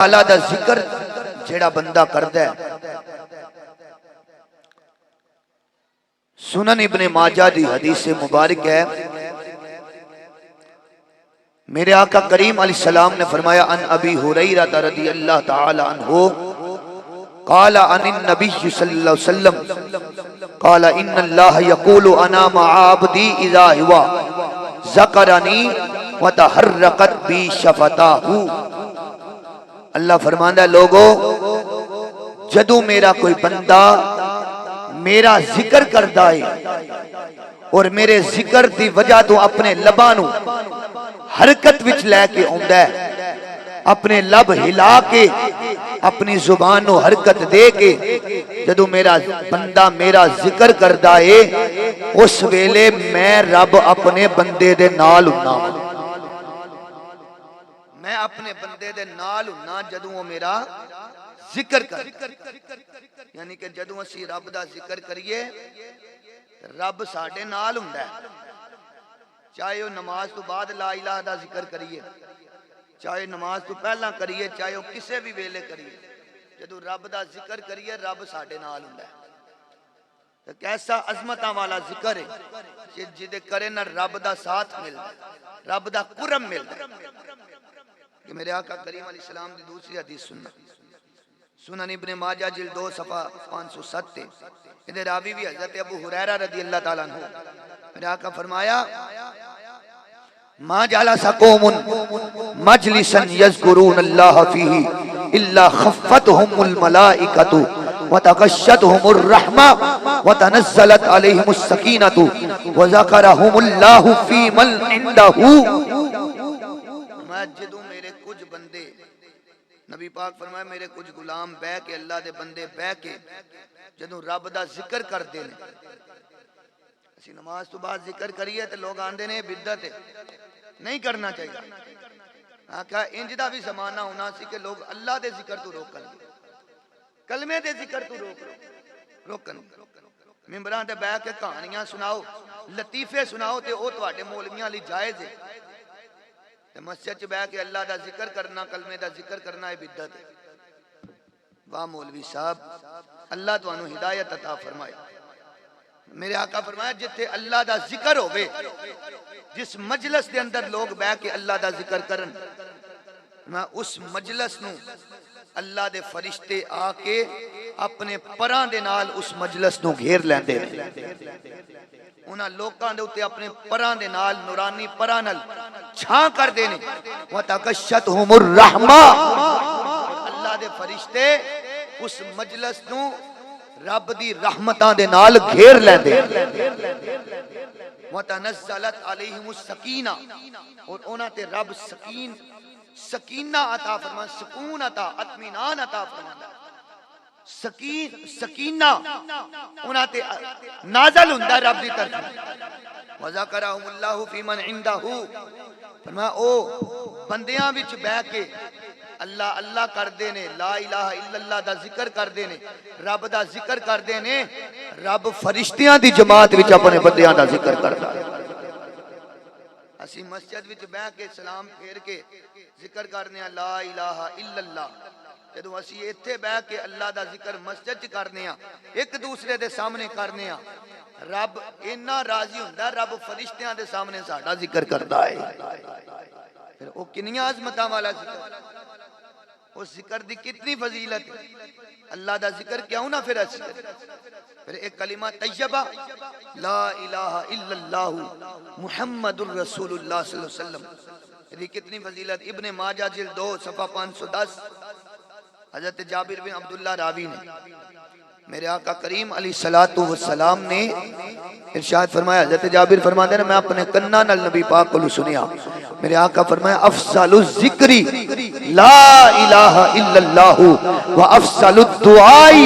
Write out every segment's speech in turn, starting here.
تعالی دا ذکر جیڑا بندہ کردا ہے، سنن ابن ماجہ دی حدیث مبارک ہے، میرے آقا کریم علیہ السلام نے فرمایا ان ابی ہریرہ رضی اللہ تعالی عنہ قال عن النبی صلی اللہ علیہ وسلم قال ان اللہ یقول انا مع عبدی اذا ہوا ذکرنی وتحرکت بی شفتاہ، اللہ فرماندہ ہے لوگو جدو میرا کوئی بندہ میرا ذکر کردا ہے اور میرے ذکر دی وجہ تو اپنے لباں نو حرکت وچ لے کے آندا ہے، اپنے لب ہلا کے اپنی زبان نو حرکت دے کے جدو میرا بندہ میرا ذکر کردا ہے اس ویلے میں رب اپنے بندے دے نال ہوندا، میں اپنے بندے دے نال ہوندا جدوں وہ میرا ذکر کر، یعنی کہ جدوں اسی رب دا ذکر کریے رب ساڈے نال ہوندا ہے، چاہے وہ نماز تو بعد لا الہ دا ذکر کریے، چاہے نماز تو پہلا کریے، چاہے وہ کسے بھی ویلے کریے، جدو رب دا ذکر کریے رب ساڈے نال ہوندا ہے۔ تو کیسا عظمتاں والا ذکر ہے جدے کرے نہ رب دا ساتھ ملدا ہے، رب دا کرم ملدا ہے۔ کہ میرے آقا کریم علیہ السلام دی دوسری حدیث سننا، سنن ابن ماجہ جلد 2 صفحہ 507، ادھر راوی بھی حضرت ابو ہریرہ رضی اللہ تعالیٰ عنہ، میرے آقا فرمایا ما جلس قوم مجلسا یذکرون اللہ فیہ الا خفتهم الملائکۃ وتغشتهم الرحمہ وتنزلت علیہم السکینۃ وذکرهم اللہ فی من عندہ، جدوں میرے کچھ بندے، نبی پاک فرمایا میرے کچھ غلام بہ کے اللہ دے بندے بہ کے جدوں رب دا ذکر کردے نے، اسی نماز تو بعد ذکر کریے تے لوگ آندے نے بدعت ہے، نہیں کرنا چاہیے۔ آقا انج دا بھی زمانہ ہونا سی کہ لوگ اللہ دے ذکر تو روکن، کلمے دے ذکر تو روکن، ممبراں تے بیٹھ کے کہانیاں سناؤ، لطیفے سناؤ تے او تواڈے مولویاں لئی جائز ہے، تے مسجد چ بیٹھ کے اللہ دا ذکر کرنا، کلمے دا ذکر کرنا ہے بدعت ہے۔ واہ مولوی صاحب اللہ تانوں ہدایت عطا فرمائے۔ میرے آقا فرمایا جتھے اللہ دا ذکر ہوئے، جس مجلس دے اندر لوگ بیٹھ کے اللہ دا ذکر کرن، میں اس مجلس نو اللہ دے فرشتے آ کے اپنے پراں دے نال اس مجلس نو گھیر لیندے نے، انہاں لوکاں دے اوتے اپنے پراں دے نال نورانی پراں نال چھاں کر دینے، وَتَغَشَّتْهُمُ الرَّحْمَةُ، اللہ دے فرشتے اس مجلس نو رب دی رحمتاں دے نال گھیر لیندے، وَتَنَزَّلَتْ عَلَيْهِمُ السَّكِينَةُ، اور انہاں تے رب سکینہ عطا فرما، سکون عطا، اطمینان عطا فرما، سکینہ انہاں تے نازل ہوندا رب دی طرف، وَذَكَرَهُمُ اللَّهُ فِي مَنْ عِنْدَهُ، فرمایا او بندیاں وچ بیٹھ کے اللہ اللہ کر دینے، لا الہ الا اللہ دا ذکر کر دینے، رب دا ذکر کر دینے، رب فرشتیاں دی جماعت وچ اپنے بندیاں دا ذکر کردا ہے۔ اسی مسجد وچ بیٹھ کے سلام پھیر کے ذکر کرنے لا الہ الا اللہ، جدوں اسی ایتھے بیٹھ کے اللہ دا ذکر مسجد چ کرنے ہاں، ایک دوسرے دے سامنے کرنے ہاں، رب اتنا راضی ہوندا ہے، رب فرشتیاں دے سامنے ساڈا ذکر کردا ہے، پھر او کنیاں عظمتاں والا ذکر، اس ذکر دی کتنی فضیلت ہے، اللہ دا ذکر کیوں نہ پھر اسی، پھر ایک کلمہ طیبہ لا الہ الا اللہ محمد الرسول اللہ صلی اللہ علیہ وسلم، یہ کتنی فضیلت، ابن ماجہ جلد 2 صفحہ 510، حضرت جابر بن عبداللہ راوی نے، میرے آقا کریم علیہ السلام نے ارشاد فرمایا، حضرت جابر فرماتے ہیں میں اپنے کناں نال نبی پاک کو سنیا، میرے آقا فرمایا افضل الذکر لا الہ الا اللہ و افضل الدعاء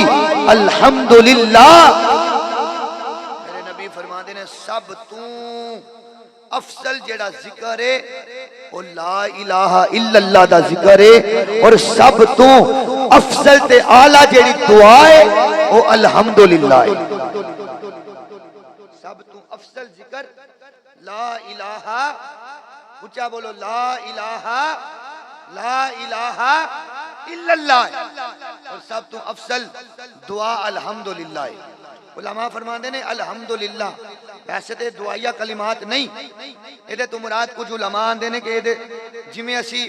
الحمدللہ، میرے نبی فرماتے ہیں سب تو افضل جڑا ذکر ہے وہ لا الہ الا اللہ دا ذکر ہے، اور سب تو افضل تے اعلی جڑی دعا ہے وہ الحمدللہ ہے، سب تو افضل ذکر لا الہ، اونچا بولو لا الہ لا الہ الا اللہ، اور سب تو افضل دعا الحمدللہ۔ علماء فرماندے نے الحمدللہ ویسے تے دعائیہ کلمات نہیں، یہ تو مراد کچھ علماء آندے نے کہ جویں اسی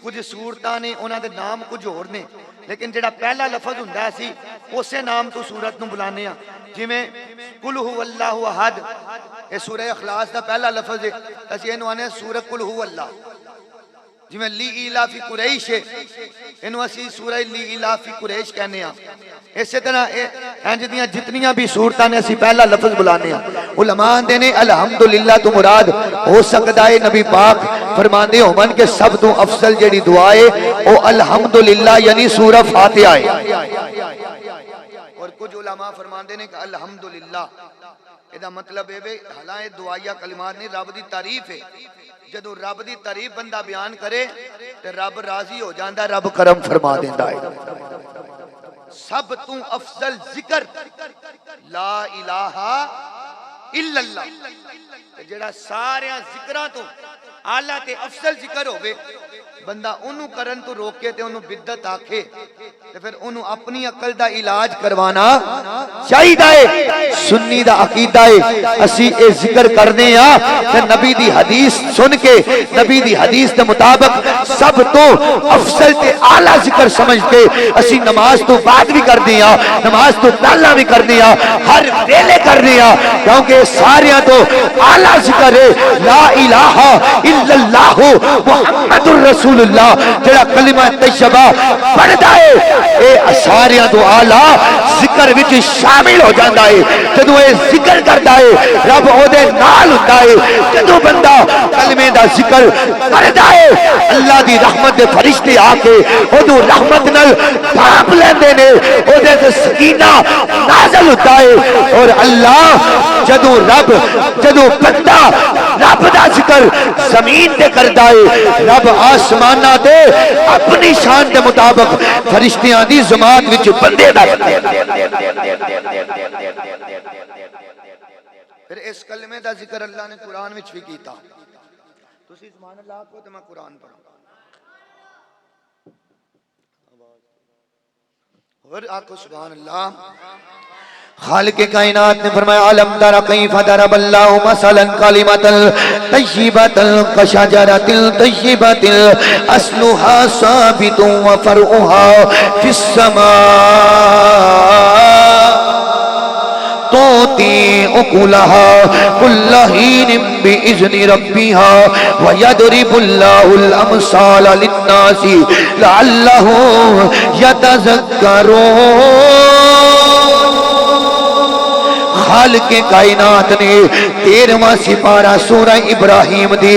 کچھ سورتاں نے انہاں دے نام کچھ ہور نے، لیکن جڑا پہلا لفظ ہوندا ہے اسی اسے نام تو سورت نو بلانے ہاں، جویں قل هو اللہ احد، یہ سورہ اخلاص دا پہلا لفظ ہے، اسی اینو آنے سورہ قل هو اللہ۔ جویں لی ایلافی قریش ہے، اینو اسی سورہ لی ایلافی قریش کہنے ہاں۔ اسی طرح انج دیاں جتنیاں بھی صورتاں نے اسی پہلا لفظ بلانے ہاں۔ علماء دے نے الحمدللہ تو مراد ہو سکتا ہے نبی پاک فرماندے ہون کہ سب تو افضل جڑی دعا ہے او الحمدللہ یعنی سورہ فاتحہ ہے۔ اور کچھ علماء فرماندے نے کہ الحمدللہ ادا مطلب ہے حالانکہ دعائیہ کلمات نہیں، رب دی تعریف ہے، جدو رب دی تعریف بندہ بیان کرے تے رب راضی ہو جاندا ہے، رب کرم فرما دیندا ہے۔ سب تو افضل ذکر لا الہ الا اللہ، جڑا سارے ذکراں تو اعلیٰ تے افضل ذکر ہوئے، بندہ انہوں کرن تو روکے تے انہوں بدعت آکھے تے پھر انہوں اپنی عقل دا علاج کروانا چاہیے۔ سنی دا عقیدہ ہے اسی اے ذکر کرنے ہاں تے نبی دی حدیث سن کے نبی دی حدیث دے مطابق سب تو افضل تے اعلیٰ ذکر سمجھ کے اسی نماز تو بعد بھی کرنے ہاں، نماز تو پہلا بھی کرنے ہاں، ہر ویلے کرنے ہاں، کیونکہ ساریاں تو اعلیٰ ذکر ہے لا الہ الا اللہ محمد الرسول اللہ، جڑا کلمہ طیبہ پڑھدا ہے اے ساریاں تو اعلیٰ ذکر وچ شامل ہو جاندا ہے۔ جدوں اے ذکر کردا ہے رب او دے نال ہوندا ہے، جدوں بندہ کلمے دا ذکر کردا ہے اللہ دی رحمت دے فرشتے آ کے اودوں رحمت نال ڈھانپ لیندے نے، او دے تے سکینہ نازل ہوتا ہے، اور اللہ جدوں بندہ رب دا ذکر زمین تے کردا ہے، رب آسمانہ تے اپنی شان دے مطابق فرشتیاں دی جماعت وچ بندے دا پھر اس کلمے دا ذکر اللہ نے قرآن وچ بھی کیتا۔ تسی سبحان اللہ کو تے میں قرآن پڑھوں اور آکو سبحان اللہ۔ خالق کائنات نے فرمایا علم تر کیف ضرب اللہ مثلا کلمۃ طیبۃ کشجرۃ طیبۃ اصلها ثابت وفرعها فی السماء توتی اکلها کل حین بإذن ربها ویضرب اللہ الامثال للناس لعلهم یتذکرون۔ خالق کائنات نے 13واں سپارہ سورہ ابراہیم دی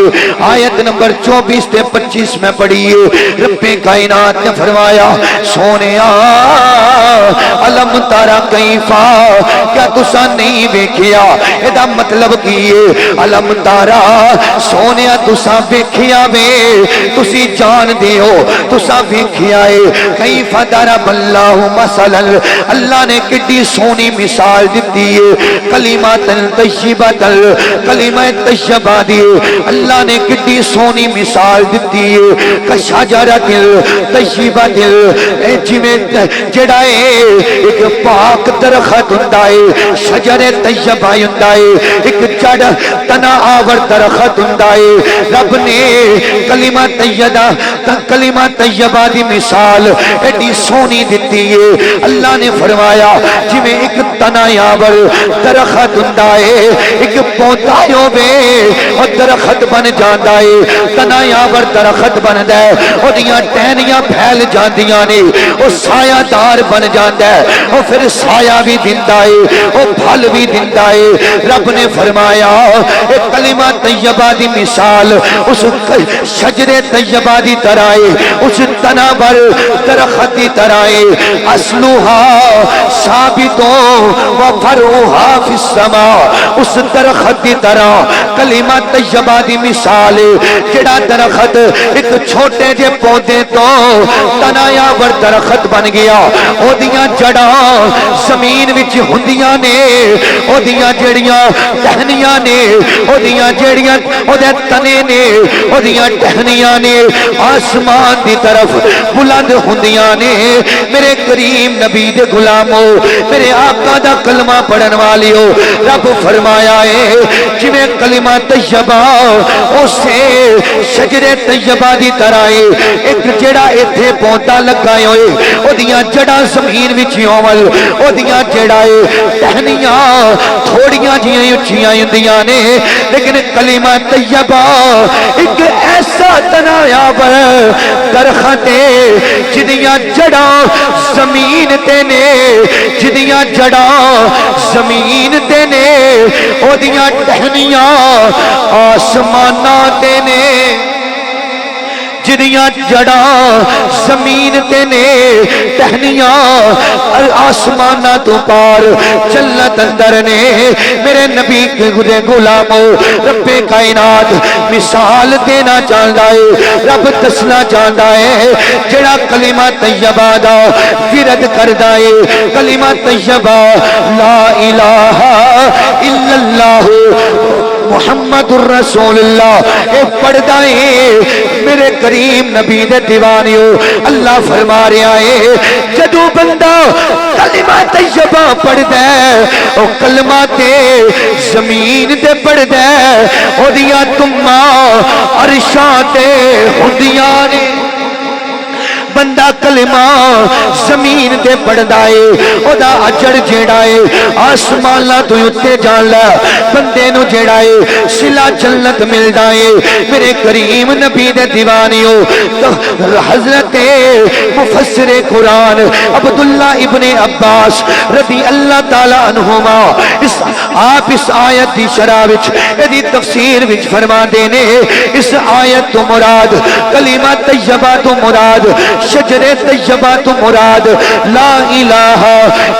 آیت نمبر 24 تے 25 میں پڑھیے، رب کائنات نے فرمایا سونیا علم تارا کیفا، کیا تسا نہیں ویکھیا؟ ادا مطلب کیے علم تارا سونیا تسا ویکھیا وے، تسی جان دیو تسا ویکھیا ہے کیفا ضرب اللہ مثلا، اللہ نے کتنی سونی مثال دیتی ہے کلمات طیبات، کلمہ طیبہ دی اللہ نے کتنی سونی مثال دیتی ہے کشجرۃ طیبۃ، جویں جڑا ہے ایک پاک درخت ہوندا ہے، شجر طیبہ ہوندا ہے، ایک جڑ تنا آور درخت ہوندا ہے، رب نے کلمہ طیبہ دی مثال ایڈی سونی دیتی ہے۔ اللہ نے فرمایا جویں ایک تنا آور درخت ہوندا ہے، ایک پودا ہوے اور درخت بن جاندا ہے، تنا آور درخت بندا ہے، اودیاں ٹہنیاں پھیل جاندیاں نے، او سایہ دار بن جاندا ہے، او پھر سایہ بھی دیندا ہے، او پھل بھی دیندا ہے۔ رب نے فرمایا اے کلمہ طیبہ دی مثال اس شجر طیبہ دی طرح ہے، اس تنا بر درخت دی طرح ہے، اصلها ثابت و فرعها فی السماء، اس درخت دی طرح کلمہ طیبہ دی مثال جڑا درخت ایک چھوٹے جے پودے تو تنایا ور درخت بن گیا، او دیاں جڑاں زمین وچ ہوندیاں نے، او دیاں جڑیاں ٹہنیاں نے، او دیاں جڑیاں او دے تنے نے، او دیاں ٹہنیاں نے آسمان دی طرف بلند ہوندیاں نے۔ میرے کریم نبی دے غلامو، میرے آقا دا کلمہ پڑھن والیو، رب فرمایا ہے جویں کلمہ طیبہ اسے شجر طیبہ دی طرح ایک جڑا ایتھے پودا لگائے ہوئے او دیاں جڑاں زمین وچ اول، او دیاں جڑاں ٹہنیاں تھوڑیاں جیاں اچھیاں ہوندیاں نے، لیکن کلمہ طیبہ ایک ایسا تنایا ور درخت جدیاں جڑاں زمین تے نے، جدیاں جڑاں زمین تے نے، او دیاں ٹہنیاں آسماناں تے نے، جدیاں جڑاں زمین تے نے، ٹہنیاں آسماناں تو پار جنت اندر نے۔ میرے نبی کے غلامو، رب کائنات مثال دینا چاہتا ہے، رب دسنا چاہتا ہے جڑا کلمہ طیبہ دا ورد کردا ہے، کلمہ طیبہ لا الہ الا اللہ محمد الرسول اللہ اے پڑھدا ہے۔ میرے کریم نبی دے دیوانیو، اللہ فرما رہا ہے جدو بندہ کلمہ طیبہ پڑھدا ہے، او کلمہ تے زمین تے پڑھدا ہے، او دیاں تماں عرشاں تے ہوندیاں نے۔ بندہ کلمہ زمین تے پڑھدا ہے، او دا اجر جیڑا ہے آسماناں تو اتے جان لے، بندے نو جیڑا ہے صلہ جنت ملدا ہے۔ میرے کریم نبی دے دیوانیو، حضرت مفسر قرآن عبداللہ ابن عباس رضی اللہ تعالی عنہما آپ اس آیت دی شرح وچ ایدی تفسیر وچ فرما دینے، اس آیت تو مراد کلمہ طیبہ تو مراد شجر طیبہ تو مراد لا الہ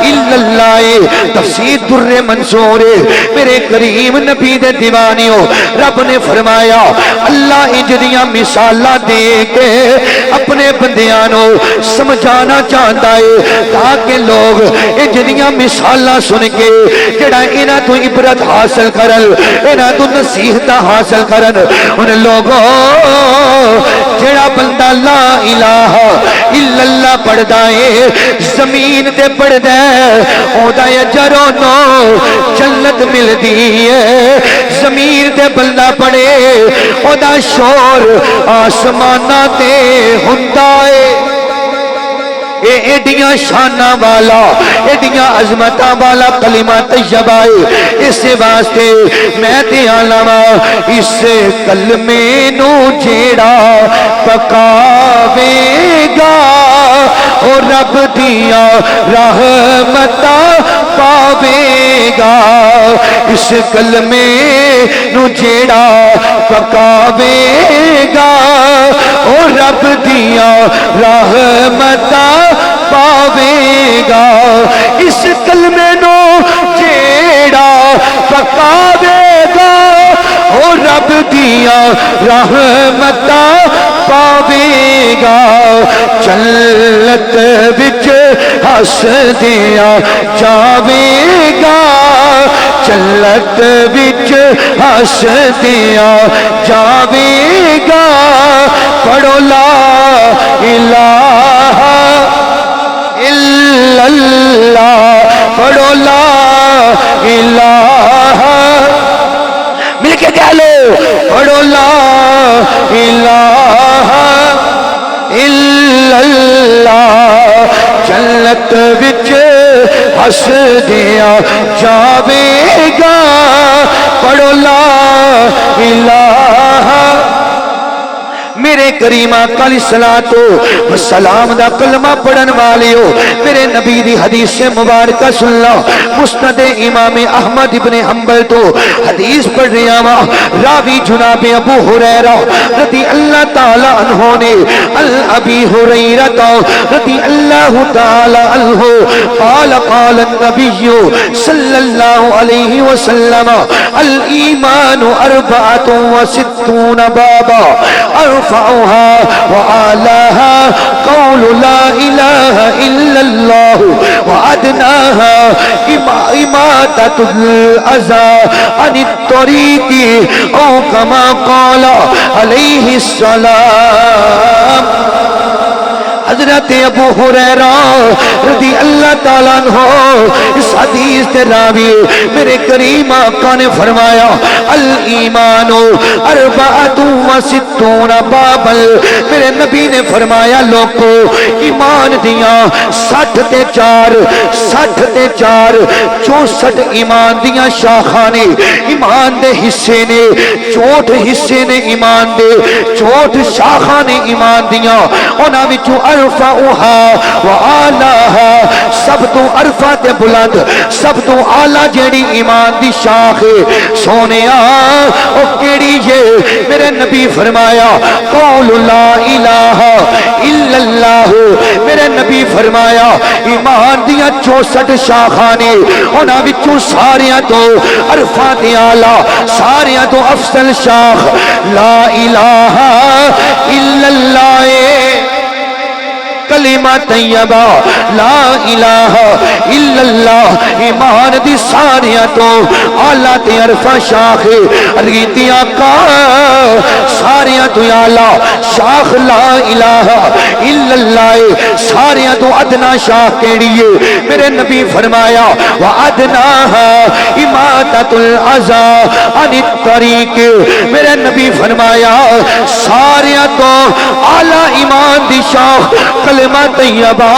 الا اللہ۔ تفسیر در منصور میرے کریم نبی دے دیوانیوں، رب نے فرمایا اللہ اجریاں مثالاں دے کے اپنے بندیانوں سمجھانا چاہتا ہے تاکہ لوگ اجریاں مثالاں سن کے جڑا انہاں تو عبرت حاصل کرن، انہاں تو نصیحت حاصل کرن۔ ان لوگوں جڑا بندہ لا الہ الا اللہ پڑھدا ہے، زمین تے پڑھدا ہے، او دا اجر نو جنت ملدی ہے۔ زمین تے بندہ پڑھے، او دا شور آسماناں تے ہوندا ہے۔ اے ایڈیاں شاناں والا، ایڈیاں عظمتاں والا کلمہ طیبہ ہے۔ اس واسطے میں تے عالمہ اس کلمے نو جیڑا پکاوے گا، اور رب دیاں رحمتاں پاوے گا۔ اس کلمے نو جیڑا پکاوے گا، اور رب دیاں رحمتاں پاوے گا۔ اس کلمے نو جیڑا پکاوے گا، اور رب دیاں رحمتاں پاوے گا۔ جنت وچ ہسدیاں جاوے گا، جنت وچ ہسدیاں جاوے گا۔ پڑھو لا الہ الا اللہ، پڑھو لا الہ، مل کے چلو پڑھو لا الہ الا اللہ۔ جنت وچ ہسدیاں جاوے گا، پڑھو لا الہ۔ میرے کریم آقا علیہ الصلوۃ والسلام دا کلمہ پڑھن والیو میرے نبی دی حدیث مبارکہ سن لو مسند امام احمد ابن حنبل تو حدیث پڑھ رہا ہوں راوی جناب ابو ہریرہ رضی اللہ تعالی عنہ نے ابی ہریرہ رضی اللہ تعالی عنہ قال قال النبی صلی اللہ علیہ وسلم الایمان 64 بابا ارفعها وعلاها قول لا الہ الا اللہ وادناها اماتۃ الاذى عن الطریق او کما قال علیہ السلام حضرت ابو ہریرہ رضی اللہ تعالیٰ عنہ اس حدیث کے راوی میرے کریم آقا نے فرمایا الایمان 64 بابا میرے نبی نے فرمایا لوگو ایمان دیاں 64 64 ایمان دیاں شاخاں نے ایمان دے حصے نے 64 حصے نے ایمان دے 64 شاخاں نے ایمان دیاں انہاں وچوں ارفعها وعلاها سب تو عرفہ تے بلند سب تو اعلی جیڑی ایمان دی شاخ سونیا او کیڑی ہے میرے نبی فرمایا قول لا الہ الا اللہ میرے نبی فرمایا ایمان دیاں 64 شاخاں نے انہاں وچوں ساریاں تو عرفہ تے اعلی ساریاں تو افضل شاخ لا الہ الا اللہ کلمہ طیبہ لا الہ الا اللہ ایمان دی ساریاں تو اعلیٰ تے عرفہ شاخ ریتی آقا ساریاں تو اعلیٰ شاخ لا الہ الا اللہ ساریاں تو ادنا شاخ کیڑیے میرے نبی فرمایا وَأَدْنَاهَا إِمَاتَةُ الْعَزَى عَنِ الطَّرِيقِ میرے نبی فرمایا ساریاں تو اعلیٰ ایمان دی شاخ کلمہ طیبہ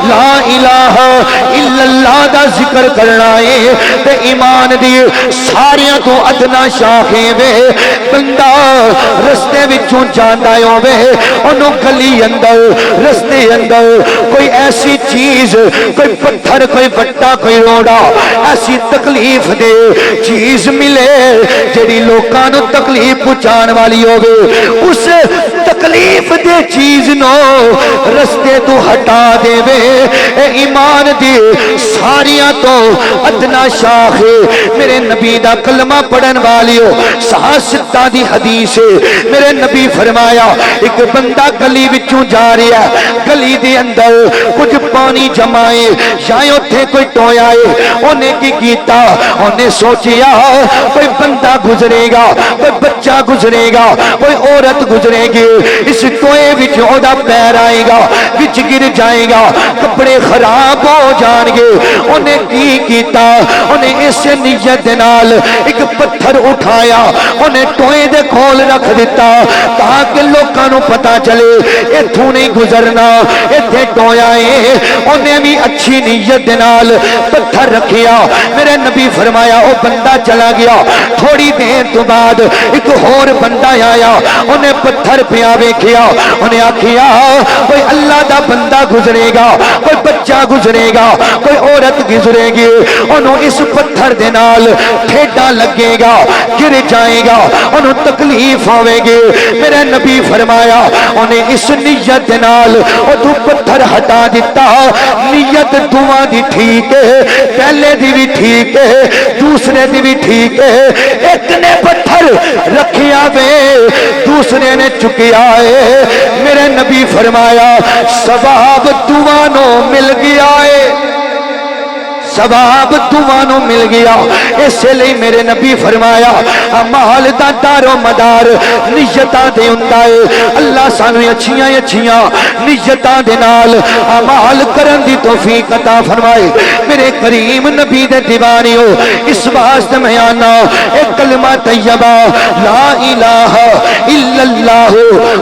لا الہ الا اللہ دا ذکر کرنا ہے تے ایمان دی ساریاں تو ادنا شاخیں وے بندہ رستے وچوں جاندا ہووے اونوں گلی اندر رستے اندر کوئی ایسی چیز کوئی پتھر کوئی بٹا کوئی روڑا ایسی تکلیف دے چیز ملے جڑی لوکاں نوں تکلیف پہنچان والی ہووے اس تکلیف دے چیز نو رستے تو ہٹا دے وے اے ایمان دی ساریاں تو ادنا شاخ میرے نبی دا کلمہ پڑھن والیو سہاستا دی حدیث میرے نبی فرمایا ایک بندہ گلی وچوں جا رہا ہے گلی دے اندر کچھ پانی جمائے شاید اتھے کوئی ٹویا ہے انہیں کی کیتا انہیں سوچیا کوئی بندہ گزرے گا کوئی بچہ گزرے گا کوئی عورت گزرے گی اس ٹوئے وچ اودا پیر آئے گا وچ گر جائے گا کپڑے خراب ہو جان گے انہیں کی کیتا انہیں اس نیت نال ایک پتھر اٹھایا انہیں ٹوئے دے کھول رکھ دیتا تاکہ لوکاں نوں پتا چلے ایتھوں نہیں گزرنا ایتھے ٹویا ہے انہیں بھی اچھی نیت نال پتھر رکھیا میرے نبی فرمایا او بندہ چلا گیا تھوڑی دیر تو بعد ایک اور بندہ آیا انہیں پتھر پیا ویکھیا انہیں آکھیا کوئی اللہ دا بندہ گزرے گا کوئی بچہ گزرے گا کوئی عورت گزرے گی انہوں اس پتھر دے نال ٹھیڈا لگے گا گر جائے گا انہوں تکلیف ہوئے گی میرے نبی فرمایا انہیں اس نیت دے نال تو پتھر ہٹا دیتا نیت دعا دی ٹھیک ہے پہلے دی بھی ٹھیک ہے دوسرے دی بھی ٹھیک ہے ایک نے پتھر رکھیا وے دوسرے نے چکیا ہے میرے نبی فرمایا ثواب دعانو مل گیا ہے ثواب دعانو مل گیا اس لئے میرے نبی فرمایا مال دا دار و مدار نیتاں دے ہوندا ہے اللہ سانو اچھیاں نیتاں دے نال عمل کرن دی توفیق عطا فرمائے میرے کریم نبی دے دیوانیو اس واسطے میں آنا ایک کلمہ طیبہ لا الہ الا اللہ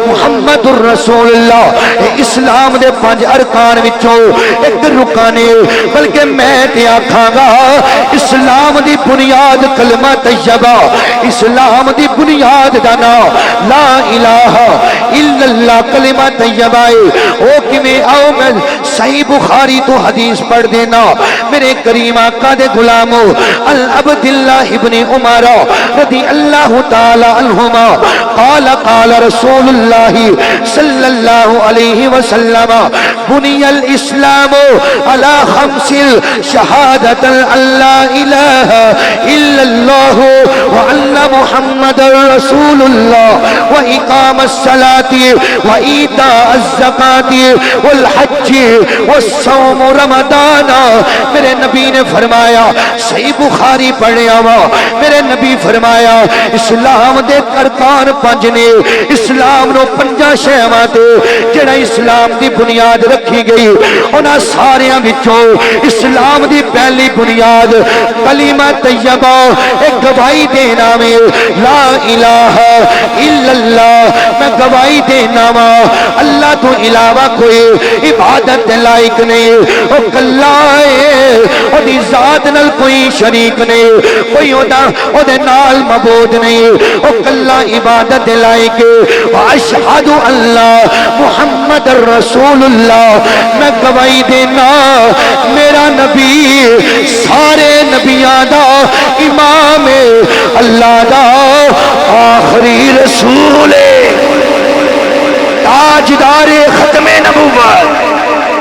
محمد الرسول اللہ اسلام دے 5 ارکان وچوں ایک رکن بلکہ میں تے آکھاں گا اسلام دی بنیاد کلمہ طیبہ، اسلام دی بنیاد دا نام لا الہ الا اللہ کلمہ طیبہ ہے۔ او کیویں آؤ میں صحیح بخاری تو حدیث پڑھ دینا میرے کریم آقا دے غلامو العبد اللہ ابن عمر رضی اللہ تعالی عنہما قال قال رسول اللہ صلی اللہ علیہ وسلم بنی الاسلام علی خمس شہادت اللہ الہ الا اللہ وان محمد رسول اللہ واقام الصلاة وایتاء الزکاة والحج والصوم رمضان۔ میرے نبی نے فرمایا صحیح بخاری پڑھیا وا میرے نبی فرمایا اسلام دے ارکان پنج نے، اسلام نو پنجاں شیواں تے جڑا اسلام دی بنیاد رکھی گئی انہاں ساریاں وچوں اسلام دی پہلی بنیاد کلمہ طیبہ ایک گواہی دینا میں لا الہ الا اللہ، میں گواہی دینا وا اللہ تو علاوہ کوئی عبادت دے لائق نہیں، او کلا ہے او دی ذات نال کوئی شریک نہیں، کوئی او دے نال معبود نہیں، او کلا عبادت دے لائق ہے۔ واشہد اللہ محمد رسول اللہ، میں گواہی دینا میرا نبی سارے نبیاں دا امام ہے، اللہ دا آخری رسول ہے، تاجدار ختم نبوت،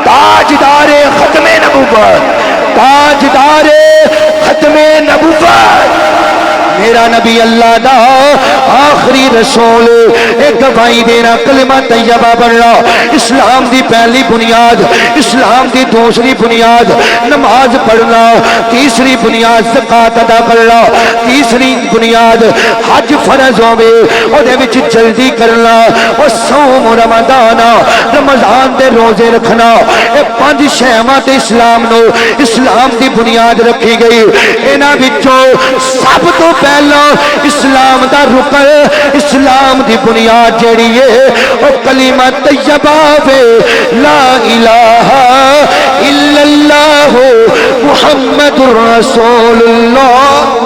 تاجدار ختم نبوت، تاجدار ختم نبوت، میرا نبی اللہ دا آخری رسول۔ ایک گواہی دینا کلمہ طیبہ پڑھنا اسلام دی پہلی بنیاد، اسلام دی دوسری بنیاد نماز پڑھنا، تیسری بنیاد زکات ادا کرنا، تیسری بنیاد حج فرض ہوے او دے وچ جلدی کرنا، او صوم رمضان رمضان دے روزے رکھنا، اے پنج شیواں تے اسلام نو اسلام دی بنیاد رکھی گئی۔ انہاں وچوں سب تو پہلا اسلام دا رکن اسلام دی بنیاد جیڑی ہے او کلمہ طیبہ وے لا الہ الا اللہ محمد رسول اللہ۔